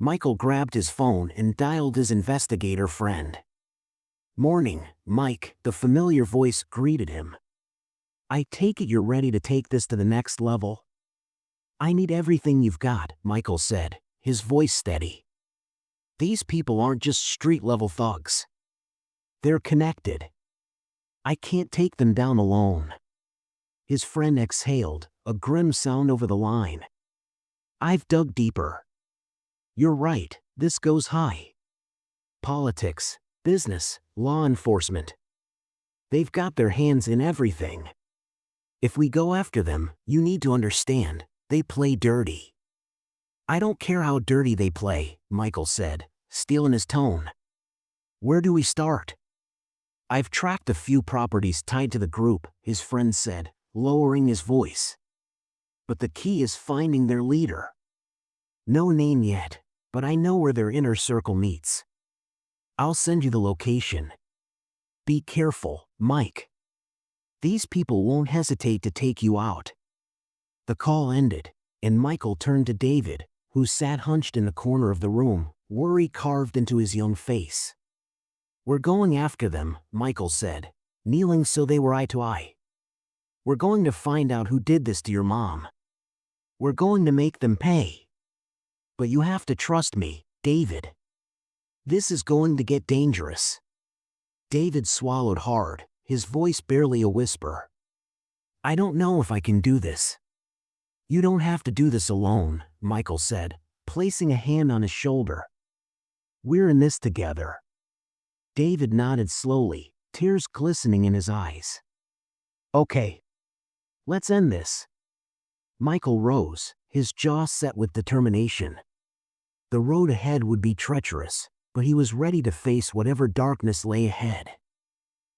Michael grabbed his phone and dialed his investigator friend. "Morning, Mike," the familiar voice greeted him. "I take it you're ready to take this to the next level?" "I need everything you've got," Michael said, his voice steady. "These people aren't just street-level thugs. They're connected. I can't take them down alone." His friend exhaled, a grim sound over the line. "I've dug deeper. You're right, this goes high. Politics, business, law enforcement. They've got their hands in everything. If we go after them, you need to understand, they play dirty." "I don't care how dirty they play," Michael said, steel in his tone. "Where do we start?" "I've tracked a few properties tied to the group," his friend said, lowering his voice. "But the key is finding their leader. No name yet, but I know where their inner circle meets. I'll send you the location. Be careful, Mike. These people won't hesitate to take you out." The call ended, and Michael turned to David, who sat hunched in the corner of the room, worry carved into his young face. "We're going after them," Michael said, kneeling so they were eye to eye. "We're going to find out who did this to your mom. We're going to make them pay. But you have to trust me, David. This is going to get dangerous." David swallowed hard, his voice barely a whisper. "I don't know if I can do this." "You don't have to do this alone," Michael said, placing a hand on his shoulder. "We're in this together." David nodded slowly, tears glistening in his eyes. "Okay. Let's end this." Michael rose, his jaw set with determination. The road ahead would be treacherous, but he was ready to face whatever darkness lay ahead.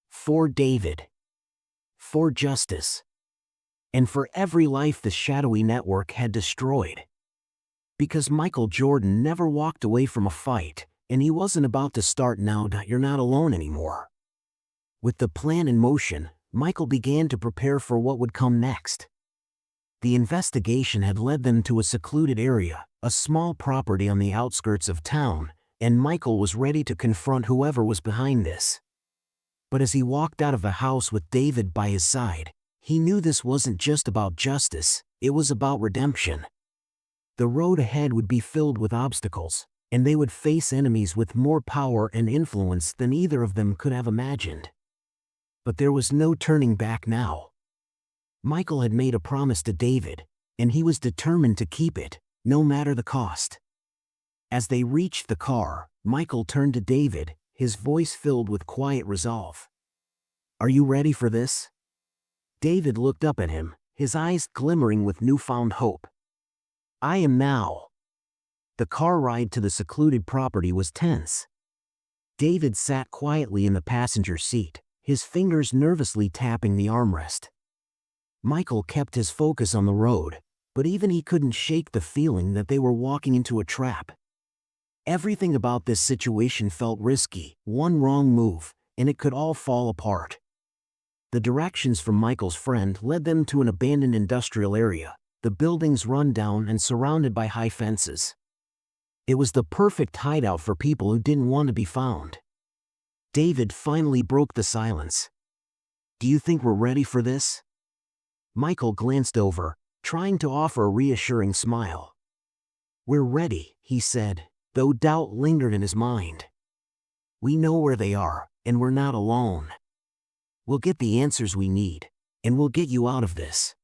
For David. For justice. And for every life the shadowy network had destroyed. Because Michael Jordan never walked away from a fight, and he wasn't about to start now. You're not alone anymore. With the plan in motion, Michael began to prepare for what would come next. The investigation had led them to a secluded area, a small property on the outskirts of town, and Michael was ready to confront whoever was behind this. But as he walked out of the house with David by his side, he knew this wasn't just about justice, it was about redemption. The road ahead would be filled with obstacles, and they would face enemies with more power and influence than either of them could have imagined. But there was no turning back now. Michael had made a promise to David, and he was determined to keep it, no matter the cost. As they reached the car, Michael turned to David, his voice filled with quiet resolve. "Are you ready for this?" David looked up at him, his eyes glimmering with newfound hope. "I am now." The car ride to the secluded property was tense. David sat quietly in the passenger seat, his fingers nervously tapping the armrest. Michael kept his focus on the road, but even he couldn't shake the feeling that they were walking into a trap. Everything about this situation felt risky, one wrong move, and it could all fall apart. The directions from Michael's friend led them to an abandoned industrial area, the buildings run down and surrounded by high fences. It was the perfect hideout for people who didn't want to be found. David finally broke the silence. "Do you think we're ready for this?" Michael glanced over, trying to offer a reassuring smile. "We're ready," he said, though doubt lingered in his mind. "We know where they are, and we're not alone. We'll get the answers we need, and we'll get you out of this."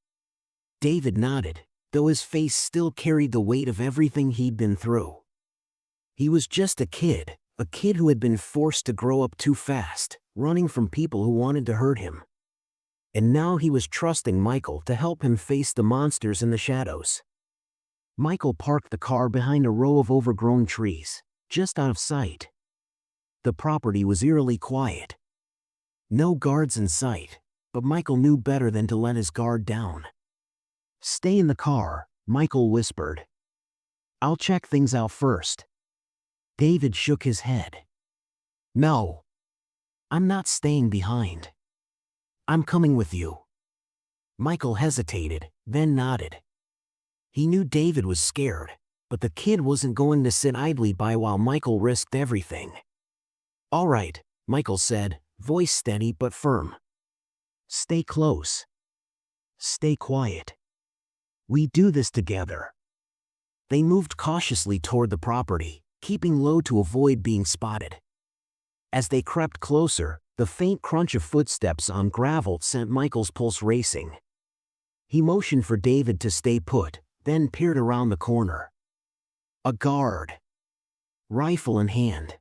David nodded, though his face still carried the weight of everything he'd been through. He was just a kid who had been forced to grow up too fast, running from people who wanted to hurt him. And now he was trusting Michael to help him face the monsters in the shadows. Michael parked the car behind a row of overgrown trees, just out of sight. The property was eerily quiet. No guards in sight, but Michael knew better than to let his guard down. "Stay in the car," Michael whispered. "I'll check things out first." David shook his head. "No. I'm not staying behind. I'm coming with you." Michael hesitated, then nodded. He knew David was scared, But the kid wasn't going to sit idly by while Michael risked everything. "All right," Michael said, voice steady but firm. "Stay close. Stay quiet. We do this together." They moved cautiously toward the property, keeping low to avoid being spotted. As they crept closer, the faint crunch of footsteps on gravel sent Michael's pulse racing. He motioned for David to stay put, then peered around the corner. A guard. Rifle in hand.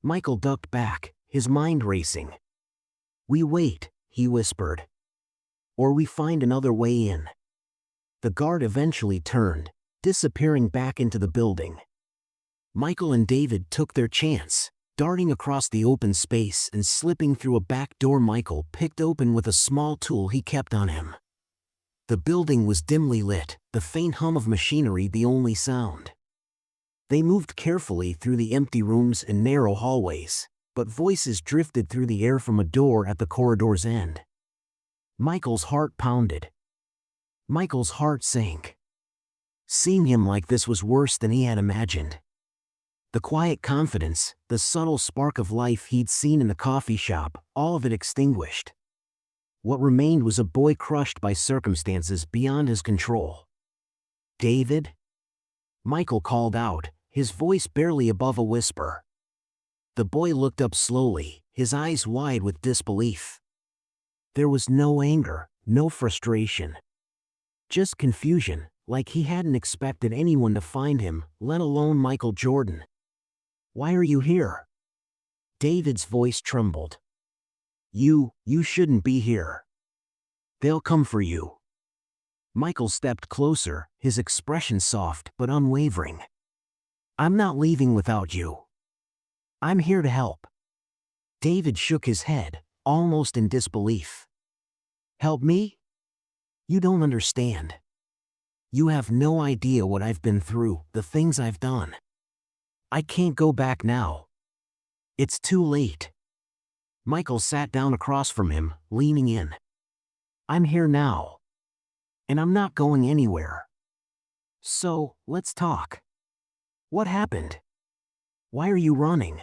Michael ducked back, his mind racing. "We wait," he whispered. "Or we find another way in." The guard eventually turned, disappearing back into the building. Michael and David took their chance, darting across the open space and slipping through a back door Michael picked open with a small tool he kept on him. The building was dimly lit, the faint hum of machinery the only sound. They moved carefully through the empty rooms and narrow hallways, but voices drifted through the air from a door at the corridor's end. Michael's heart pounded. Michael's heart sank. Seeing him like this was worse than he had imagined. The quiet confidence, the subtle spark of life he'd seen in the coffee shop, all of it extinguished. What remained was a boy crushed by circumstances beyond his control. "David?" Michael called out, his voice barely above a whisper. The boy looked up slowly, his eyes wide with disbelief. There was no anger, no frustration. Just confusion, like he hadn't expected anyone to find him, let alone Michael Jordan. "Why are you here?" David's voice trembled. You shouldn't be here. They'll come for you." Michael stepped closer, his expression soft but unwavering. "I'm not leaving without you. I'm here to help." David shook his head, almost in disbelief. "Help me? You don't understand. You have no idea what I've been through, the things I've done. I can't go back now. It's too late." Michael sat down across from him, leaning in. "I'm here now. And I'm not going anywhere. So, let's talk. What happened? Why are you running?"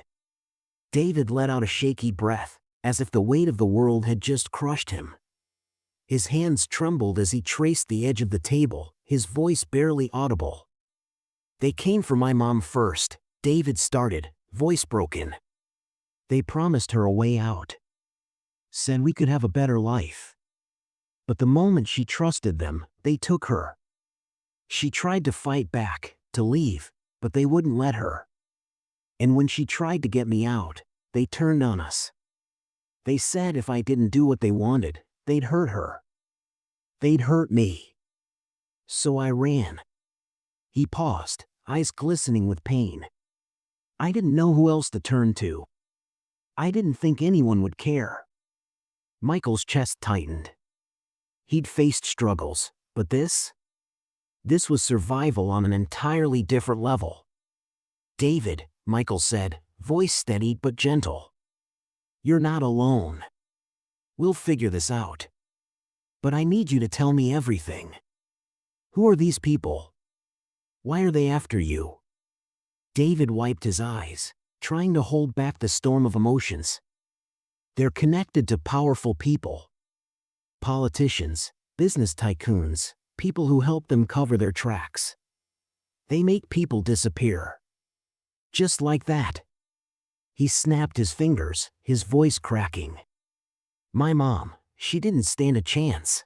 David let out a shaky breath, as if the weight of the world had just crushed him. His hands trembled as he traced the edge of the table, his voice barely audible. "They came for my mom first," David started, voice broken. "They promised her a way out. Said we could have a better life. But the moment she trusted them, they took her. She tried to fight back, to leave, but they wouldn't let her. And when she tried to get me out, they turned on us. They said if I didn't do what they wanted, they'd hurt her. They'd hurt me. So I ran." He paused, eyes glistening with pain. "I didn't know who else to turn to. I didn't think anyone would care." Michael's chest tightened. He'd faced struggles, but this was survival on an entirely different level. "David," Michael said, voice steady but gentle. "You're not alone. We'll figure this out. But I need you to tell me everything. Who are these people? Why are they after you?" David wiped his eyes, trying to hold back the storm of emotions. "They're connected to powerful people. Politicians, business tycoons, people who help them cover their tracks. They make people disappear. Just like that." He snapped his fingers, his voice cracking. "My mom, she didn't stand a chance."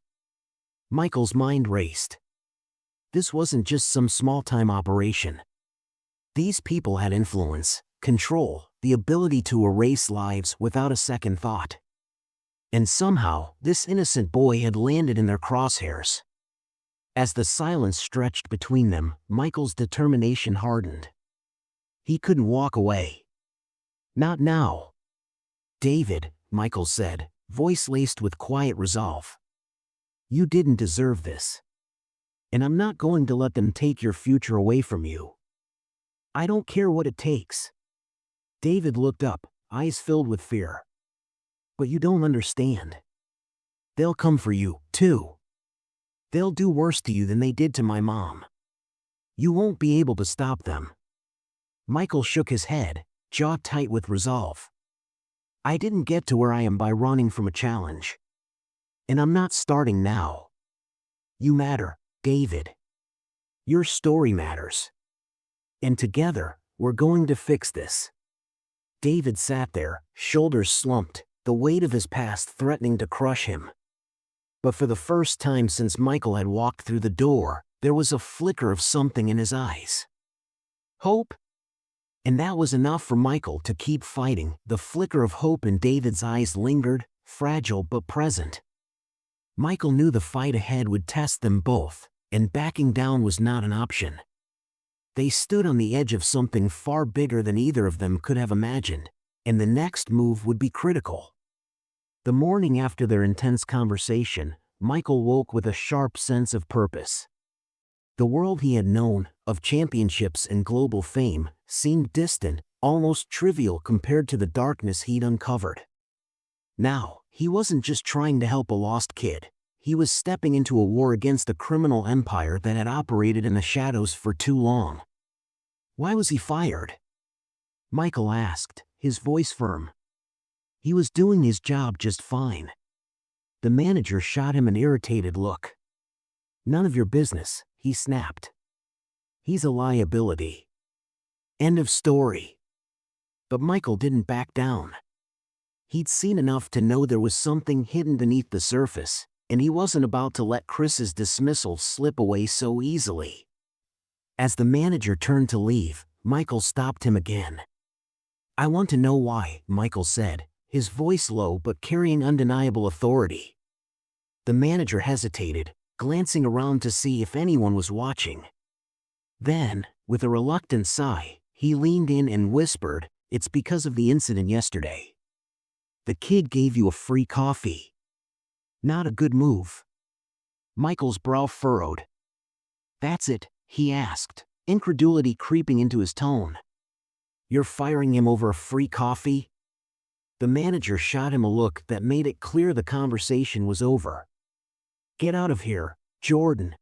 Michael's mind raced. This wasn't just some small-time operation. These people had influence, control, the ability to erase lives without a second thought. And somehow, this innocent boy had landed in their crosshairs. As the silence stretched between them, Michael's determination hardened. He couldn't walk away. "Not now." "David," Michael said, voice laced with quiet resolve. "You didn't deserve this. And I'm not going to let them take your future away from you. I don't care what it takes." David looked up, eyes filled with fear. "But you don't understand. They'll come for you, too. They'll do worse to you than they did to my mom." You won't be able to stop them. Michael shook his head, jaw tight with resolve. I didn't get to where I am by running from a challenge. And I'm not starting now. You matter, David. Your story matters. And together, we're going to fix this. David sat there, shoulders slumped, the weight of his past threatening to crush him. But for the first time since Michael had walked through the door, there was a flicker of something in his eyes. Hope? And that was enough for Michael to keep fighting. The flicker of hope in David's eyes lingered, fragile but present. Michael knew the fight ahead would test them both, and backing down was not an option. They stood on the edge of something far bigger than either of them could have imagined, and the next move would be critical. The morning after their intense conversation, Michael woke with a sharp sense of purpose. The world he had known, of championships and global fame, seemed distant, almost trivial compared to the darkness he'd uncovered. Now, he wasn't just trying to help a lost kid. He was stepping into a war against a criminal empire that had operated in the shadows for too long. Why was he fired? Michael asked, his voice firm. He was doing his job just fine. The manager shot him an irritated look. None of your business, he snapped. He's a liability. End of story. But Michael didn't back down. He'd seen enough to know there was something hidden beneath the surface, and he wasn't about to let Chris's dismissal slip away so easily. As the manager turned to leave, Michael stopped him again. I want to know why, Michael said, his voice low but carrying undeniable authority. The manager hesitated, glancing around to see if anyone was watching. Then, with a reluctant sigh, he leaned in and whispered, It's because of the incident yesterday. The kid gave you a free coffee. Not a good move. Michael's brow furrowed. That's it, he asked, incredulity creeping into his tone. You're firing him over a free coffee? The manager shot him a look that made it clear the conversation was over. Get out of here, Jordan.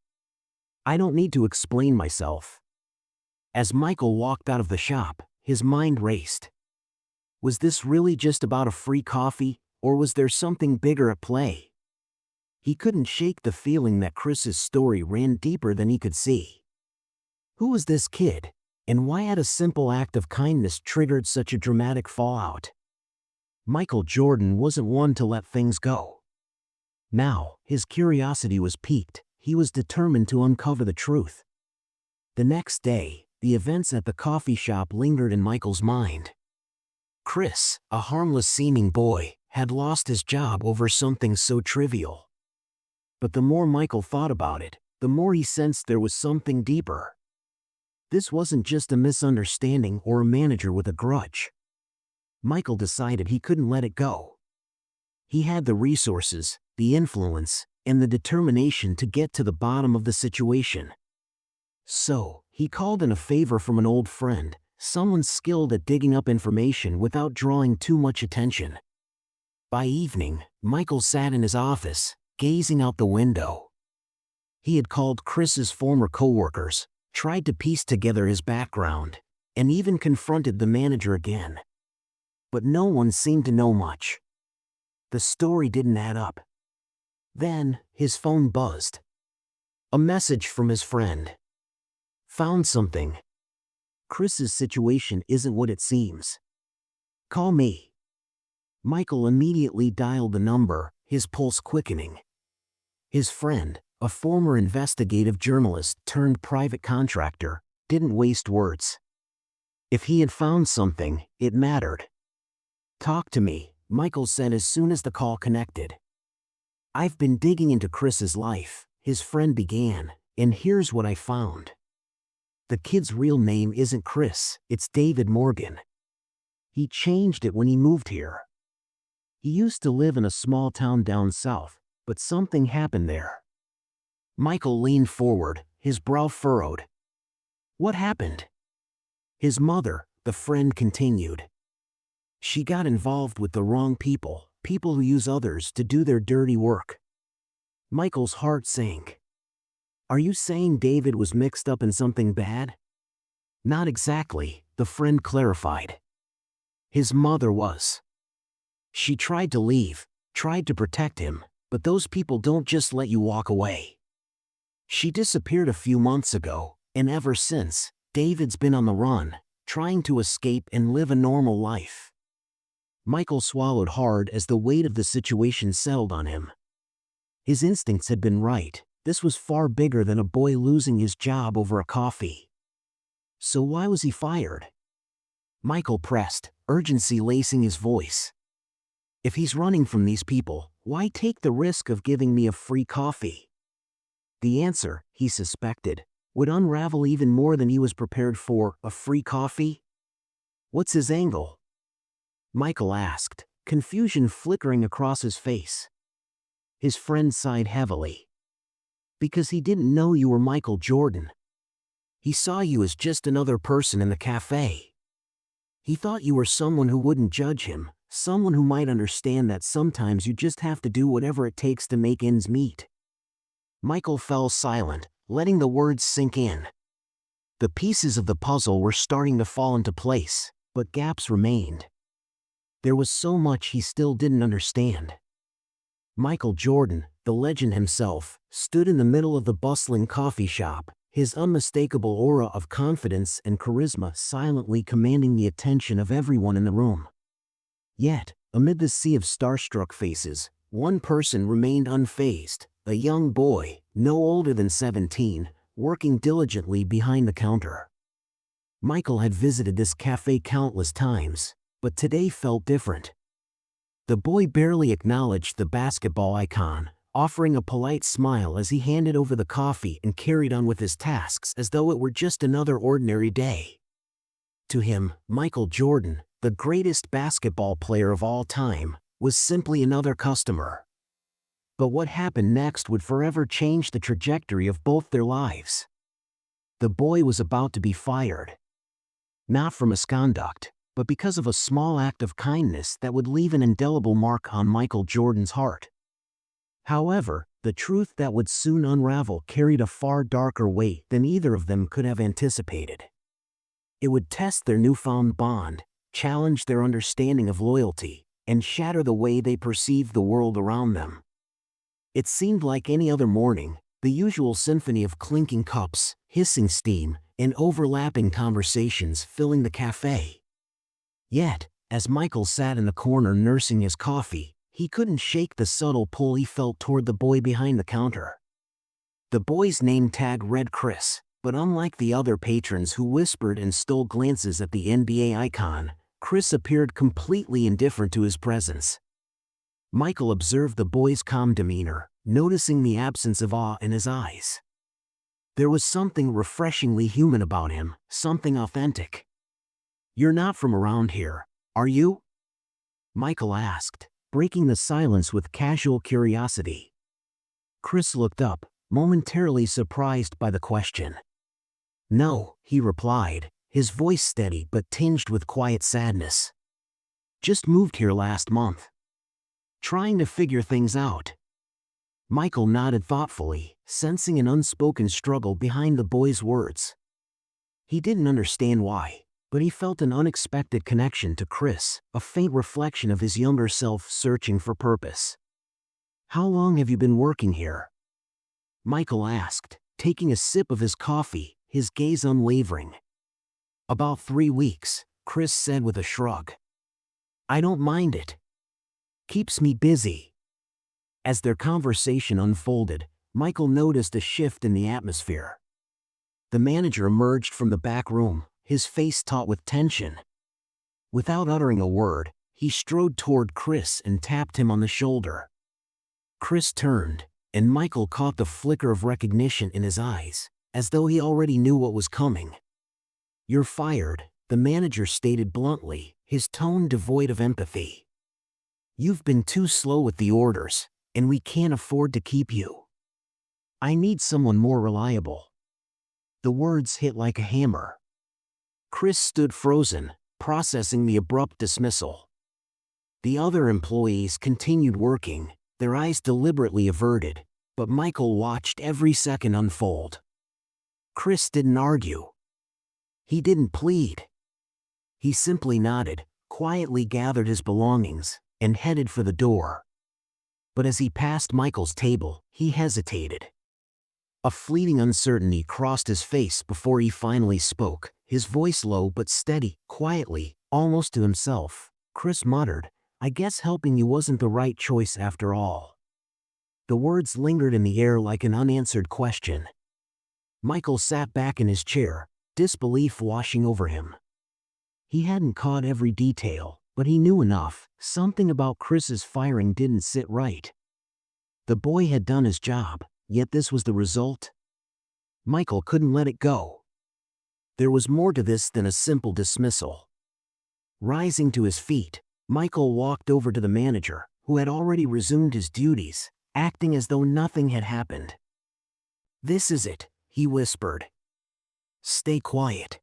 I don't need to explain myself. As Michael walked out of the shop, his mind raced. Was this really just about a free coffee, or was there something bigger at play? He couldn't shake the feeling that Chris's story ran deeper than he could see. Who was this kid, and why had a simple act of kindness triggered such a dramatic fallout? Michael Jordan wasn't one to let things go. Now, his curiosity was piqued. He was determined to uncover the truth. The next day, the events at the coffee shop lingered in Michael's mind. Chris, a harmless-seeming boy, had lost his job over something so trivial. But the more Michael thought about it, the more he sensed there was something deeper. This wasn't just a misunderstanding or a manager with a grudge. Michael decided he couldn't let it go. He had the resources, the influence, and the determination to get to the bottom of the situation. So, he called in a favor from an old friend, someone skilled at digging up information without drawing too much attention. By evening, Michael sat in his office, gazing out the window. He had called Chris's former coworkers, tried to piece together his background, and even confronted the manager again. But no one seemed to know much. The story didn't add up. Then, his phone buzzed. A message from his friend. Found something. Chris's situation isn't what it seems. Call me. Michael immediately dialed the number, his pulse quickening. His friend, a former investigative journalist turned private contractor, didn't waste words. If he had found something, it mattered. Talk to me, Michael said as soon as the call connected. I've been digging into Chris's life, his friend began, and here's what I found. The kid's real name isn't Chris, it's David Morgan. He changed it when he moved here. He used to live in a small town down south, but something happened there. Michael leaned forward, his brow furrowed. What happened? His mother, the friend continued. She got involved with the wrong people who use others to do their dirty work. Michael's heart sank. Are you saying David was mixed up in something bad? Not exactly, the friend clarified. His mother was. She tried to leave, tried to protect him, but those people don't just let you walk away. She disappeared a few months ago, and ever since, David's been on the run, trying to escape and live a normal life. Michael swallowed hard as the weight of the situation settled on him. His instincts had been right. This was far bigger than a boy losing his job over a coffee. So why was he fired? Michael pressed, urgency lacing his voice. If he's running from these people, why take the risk of giving me a free coffee? The answer, he suspected, would unravel even more than he was prepared for. A free coffee? What's his angle? Michael asked, confusion flickering across his face. His friend sighed heavily. Because he didn't know you were Michael Jordan. He saw you as just another person in the cafe. He thought you were someone who wouldn't judge him, someone who might understand that sometimes you just have to do whatever it takes to make ends meet. Michael fell silent, letting the words sink in. The pieces of the puzzle were starting to fall into place, but gaps remained. There was so much he still didn't understand. Michael Jordan, the legend himself, stood in the middle of the bustling coffee shop, his unmistakable aura of confidence and charisma silently commanding the attention of everyone in the room. Yet, amid the sea of starstruck faces, one person remained unfazed, a young boy, no older than 17, working diligently behind the counter. Michael had visited this cafe countless times, but today felt different. The boy barely acknowledged the basketball icon, offering a polite smile as he handed over the coffee and carried on with his tasks as though it were just another ordinary day. To him, Michael Jordan, the greatest basketball player of all time, was simply another customer. But what happened next would forever change the trajectory of both their lives. The boy was about to be fired. Not for misconduct, but because of a small act of kindness that would leave an indelible mark on Michael Jordan's heart. However, the truth that would soon unravel carried a far darker weight than either of them could have anticipated. It would test their newfound bond, challenge their understanding of loyalty, and shatter the way they perceived the world around them. It seemed like any other morning, the usual symphony of clinking cups, hissing steam, and overlapping conversations filling the cafe. Yet, as Michael sat in the corner nursing his coffee, he couldn't shake the subtle pull he felt toward the boy behind the counter. The boy's name tag read Chris, but unlike the other patrons who whispered and stole glances at the NBA icon, Chris appeared completely indifferent to his presence. Michael observed the boy's calm demeanor, noticing the absence of awe in his eyes. There was something refreshingly human about him, something authentic. "You're not from around here, are you?" Michael asked, breaking the silence with casual curiosity. Chris looked up, momentarily surprised by the question. "No," he replied, his voice steady but tinged with quiet sadness. "Just moved here last month. Trying to figure things out." Michael nodded thoughtfully, sensing an unspoken struggle behind the boy's words. He didn't understand why, but he felt an unexpected connection to Chris, a faint reflection of his younger self searching for purpose. "How long have you been working here?" Michael asked, taking a sip of his coffee, his gaze unwavering. "About 3 weeks," Chris said with a shrug. "I don't mind it. Keeps me busy." As their conversation unfolded, Michael noticed a shift in the atmosphere. The manager emerged from the back room, his face taut with tension. Without uttering a word, he strode toward Chris and tapped him on the shoulder. Chris turned, and Michael caught the flicker of recognition in his eyes, as though he already knew what was coming. "You're fired," the manager stated bluntly, his tone devoid of empathy. "You've been too slow with the orders, and we can't afford to keep you. I need someone more reliable." The words hit like a hammer. Chris stood frozen, processing the abrupt dismissal. The other employees continued working, their eyes deliberately averted, but Michael watched every second unfold. Chris didn't argue. He didn't plead. He simply nodded, quietly gathered his belongings, and headed for the door. But as he passed Michael's table, he hesitated. A fleeting uncertainty crossed his face before he finally spoke, his voice low but steady, quietly, almost to himself. Chris muttered, "I guess helping you wasn't the right choice after all." The words lingered in the air like an unanswered question. Michael sat back in his chair, disbelief washing over him. He hadn't caught every detail, but he knew enough. Something about Chris's firing didn't sit right. The boy had done his job, yet this was the result. Michael couldn't let it go. There was more to this than a simple dismissal. Rising to his feet, Michael walked over to the manager, who had already resumed his duties, acting as though nothing had happened. "This is it," he whispered. "Stay quiet.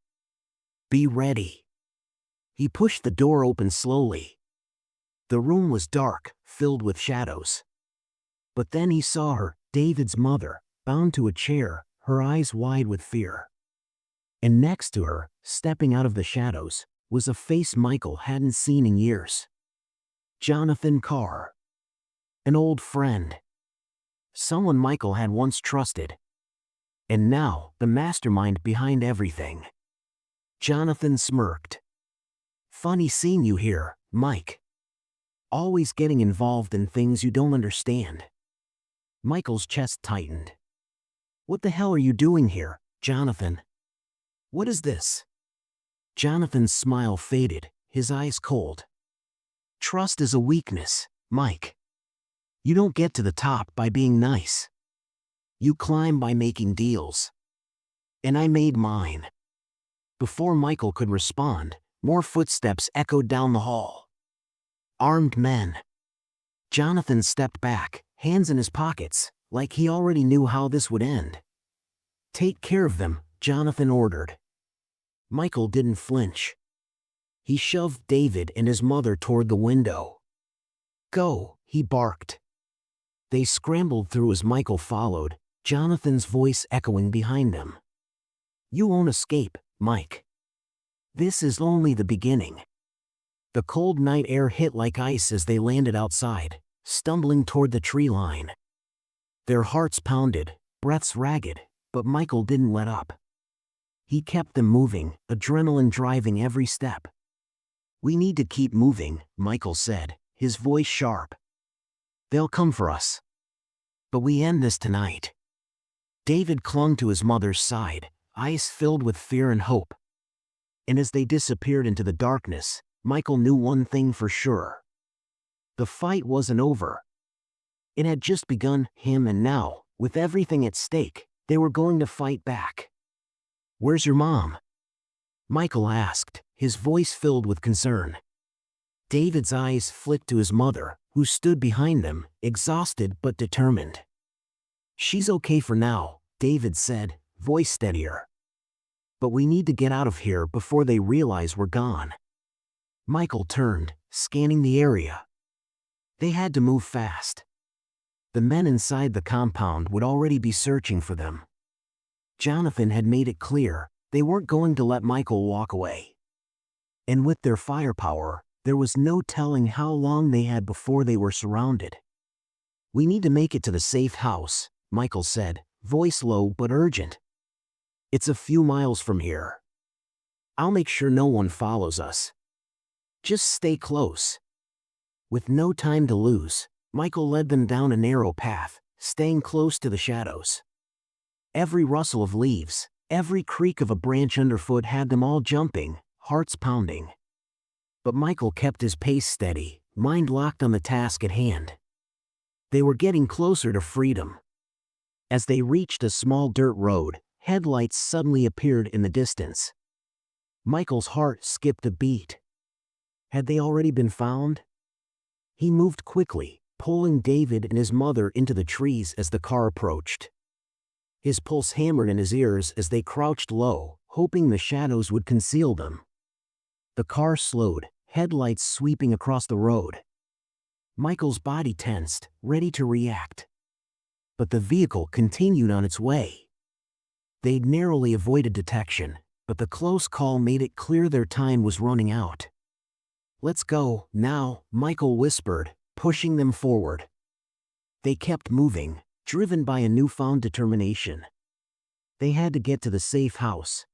Be ready." He pushed the door open slowly. The room was dark, filled with shadows. But then he saw her, David's mother, bound to a chair, her eyes wide with fear. And next to her, stepping out of the shadows, was a face Michael hadn't seen in years. Jonathan Carr. An old friend. Someone Michael had once trusted. And now, the mastermind behind everything. Jonathan smirked. "Funny seeing you here, Mike. Always getting involved in things you don't understand." Michael's chest tightened. "What the hell are you doing here, Jonathan? What is this?" Jonathan's smile faded, his eyes cold. "Trust is a weakness, Mike. You don't get to the top by being nice. You climb by making deals. And I made mine." Before Michael could respond, more footsteps echoed down the hall. Armed men. Jonathan stepped back, hands in his pockets, like he already knew how this would end. "Take care of them," Jonathan ordered. Michael didn't flinch. He shoved David and his mother toward the window. "Go," he barked. They scrambled through as Michael followed, Jonathan's voice echoing behind them. "You won't escape, Mike. This is only the beginning." The cold night air hit like ice as they landed outside, stumbling toward the tree line. Their hearts pounded, breaths ragged, but Michael didn't let up. He kept them moving, adrenaline driving every step. "We need to keep moving," Michael said, his voice sharp. "They'll come for us. But we end this tonight." David clung to his mother's side, eyes filled with fear and hope. And as they disappeared into the darkness, Michael knew one thing for sure. The fight wasn't over. It had just begun, and now, with everything at stake, they were going to fight back. "Where's your mom?" Michael asked, his voice filled with concern. David's eyes flicked to his mother, who stood behind them, exhausted but determined. "She's okay for now," David said, voice steadier. "But we need to get out of here before they realize we're gone." Michael turned, scanning the area. They had to move fast. The men inside the compound would already be searching for them. Jonathan had made it clear, they weren't going to let Michael walk away. And with their firepower, there was no telling how long they had before they were surrounded. "We need to make it to the safe house," Michael said, voice low but urgent. "It's a few miles from here. I'll make sure no one follows us. Just stay close." With no time to lose, Michael led them down a narrow path, staying close to the shadows. Every rustle of leaves, every creak of a branch underfoot had them all jumping, hearts pounding. But Michael kept his pace steady, mind locked on the task at hand. They were getting closer to freedom. As they reached a small dirt road, headlights suddenly appeared in the distance. Michael's heart skipped a beat. Had they already been found? He moved quickly, pulling David and his mother into the trees as the car approached. His pulse hammered in his ears as they crouched low, hoping the shadows would conceal them. The car slowed, headlights sweeping across the road. Michael's body tensed, ready to react. but the vehicle continued on its way. They'd narrowly avoided detection, but the close call made it clear their time was running out. "Let's go, now," Michael whispered, pushing them forward. They kept moving, driven by a newfound determination. They had to get to the safe house.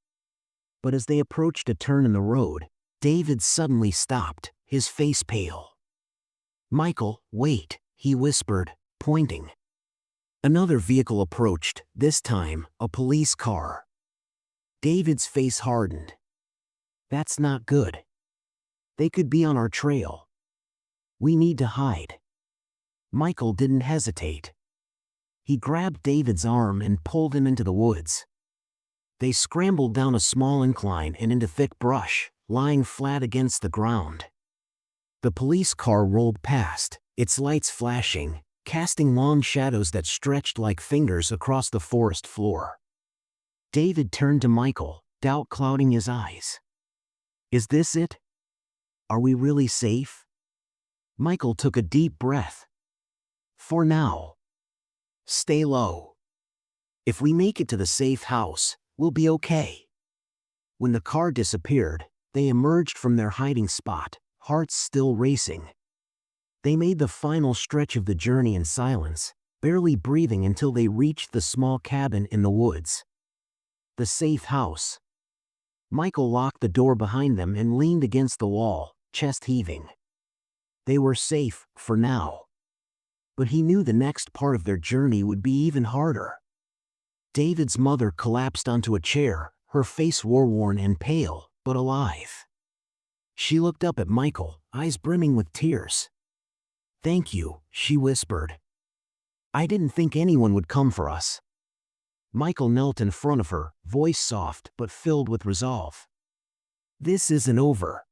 But as they approached a turn in the road, David suddenly stopped, his face pale. "Michael, wait," he whispered, pointing. Another vehicle approached, this time, a police car. David's face hardened. "That's not good. They could be on our trail. We need to hide." Michael didn't hesitate. He grabbed David's arm and pulled him into the woods. They scrambled down a small incline and into thick brush, lying flat against the ground. The police car rolled past, its lights flashing, casting long shadows that stretched like fingers across the forest floor. David turned to Michael, doubt clouding his eyes. "Is this it? Are we really safe?" Michael took a deep breath. "For now. Stay low. If we make it to the safe house, we'll be okay." When the car disappeared, they emerged from their hiding spot, hearts still racing. They made the final stretch of the journey in silence, barely breathing until they reached the small cabin in the woods. The safe house. Michael locked the door behind them and leaned against the wall, chest heaving. They were safe, for now. But he knew the next part of their journey would be even harder. David's mother collapsed onto a chair, her face war-worn and pale, but alive. She looked up at Michael, eyes brimming with tears. "Thank you," she whispered. "I didn't think anyone would come for us." Michael knelt in front of her, voice soft but filled with resolve. "This isn't over.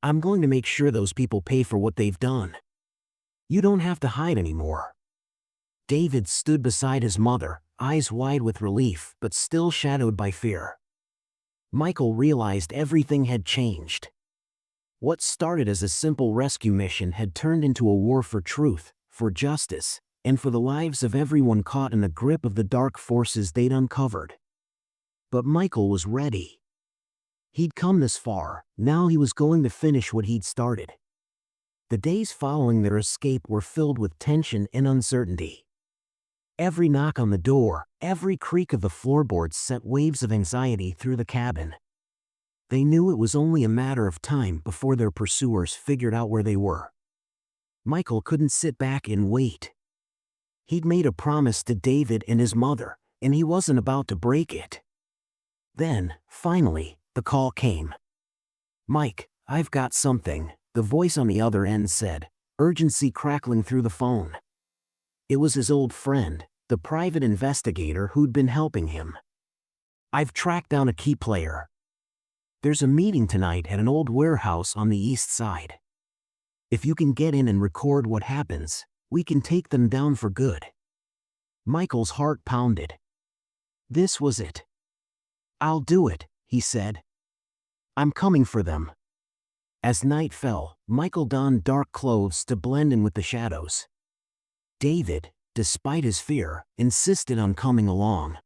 I'm going to make sure those people pay for what they've done. You don't have to hide anymore." David stood beside his mother, eyes wide with relief but still shadowed by fear. Michael realized everything had changed. What started as a simple rescue mission had turned into a war for truth, for justice, and for the lives of everyone caught in the grip of the dark forces they'd uncovered. But Michael was ready. He'd come this far, now he was going to finish what he'd started. The days following their escape were filled with tension and uncertainty. Every knock on the door, every creak of the floorboards sent waves of anxiety through the cabin. They knew it was only a matter of time before their pursuers figured out where they were. Michael couldn't sit back and wait. He'd made a promise to David and his mother, and he wasn't about to break it. Then, finally, the call came. "Mike, I've got something," the voice on the other end said, urgency crackling through the phone. It was his old friend, the private investigator who'd been helping him. "I've tracked down a key player. There's a meeting tonight at an old warehouse on the east side. If you can get in and record what happens, we can take them down for good." Michael's heart pounded. This was it. "I'll do it," he said. "I'm coming for them." As night fell, Michael donned dark clothes to blend in with the shadows. David, despite his fear, insisted on coming along.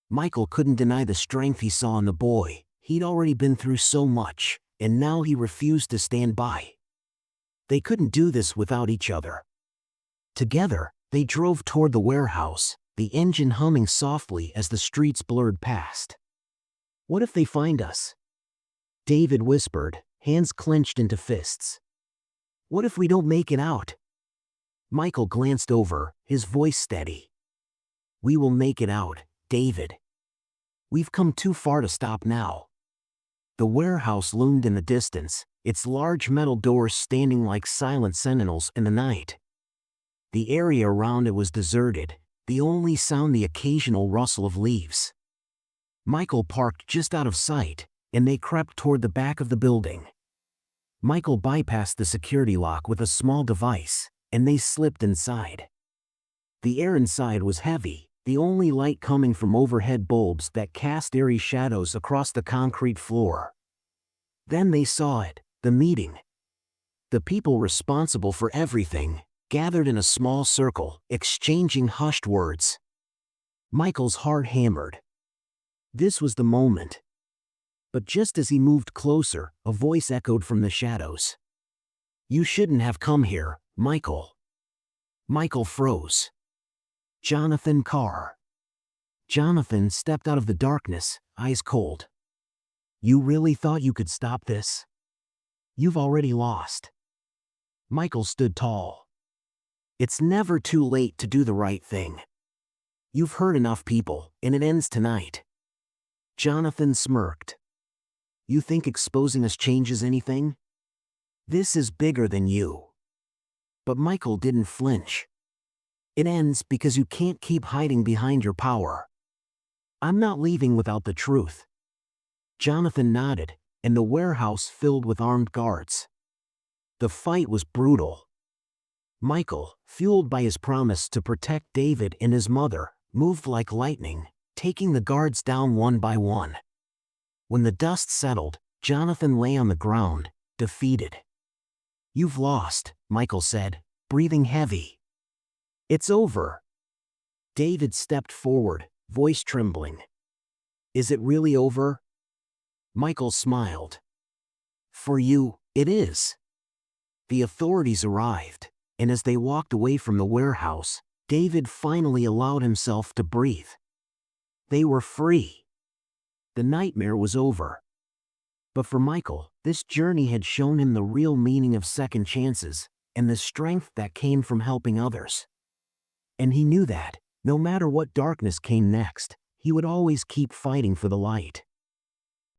Michael couldn't deny the strength he saw in the boy. He'd already been through so much, and now he refused to stand by. They couldn't do this without each other. Together, they drove toward the warehouse, the engine humming softly as the streets blurred past. "What if they find us?" David whispered, hands clenched into fists. "What if we don't make it out?" Michael glanced over, his voice steady. "We will make it out, David. We've come too far to stop now." The warehouse loomed in the distance, its large metal doors standing like silent sentinels in the night. The area around it was deserted, the only sound the occasional rustle of leaves. Michael parked just out of sight, and they crept toward the back of the building. Michael bypassed the security lock with a small device, and they slipped inside. The air inside was heavy, the only light coming from overhead bulbs that cast eerie shadows across the concrete floor. Then they saw it, the meeting. The people responsible for everything, gathered in a small circle, exchanging hushed words. Michael's heart hammered. This was the moment. But just as he moved closer, a voice echoed from the shadows. "You shouldn't have come here, Michael." Michael froze. Jonathan Carr. Jonathan stepped out of the darkness, eyes cold. "You really thought you could stop this? You've already lost." Michael stood tall. "It's never too late to do the right thing. You've hurt enough people, and it ends tonight." Jonathan smirked. "You think exposing us changes anything? This is bigger than you." But Michael didn't flinch. "It ends because you can't keep hiding behind your power. I'm not leaving without the truth." Jonathan nodded, and the warehouse filled with armed guards. The fight was brutal. Michael, fueled by his promise to protect David and his mother, moved like lightning, taking the guards down one by one. When the dust settled, Jonathan lay on the ground, defeated. "You've lost," Michael said, breathing heavy. "It's over." David stepped forward, voice trembling. "Is it really over?" Michael smiled. "For you, it is." The authorities arrived, and as they walked away from the warehouse, David finally allowed himself to breathe. They were free. The nightmare was over. But for Michael, this journey had shown him the real meaning of second chances, and the strength that came from helping others. And he knew that, no matter what darkness came next, he would always keep fighting for the light.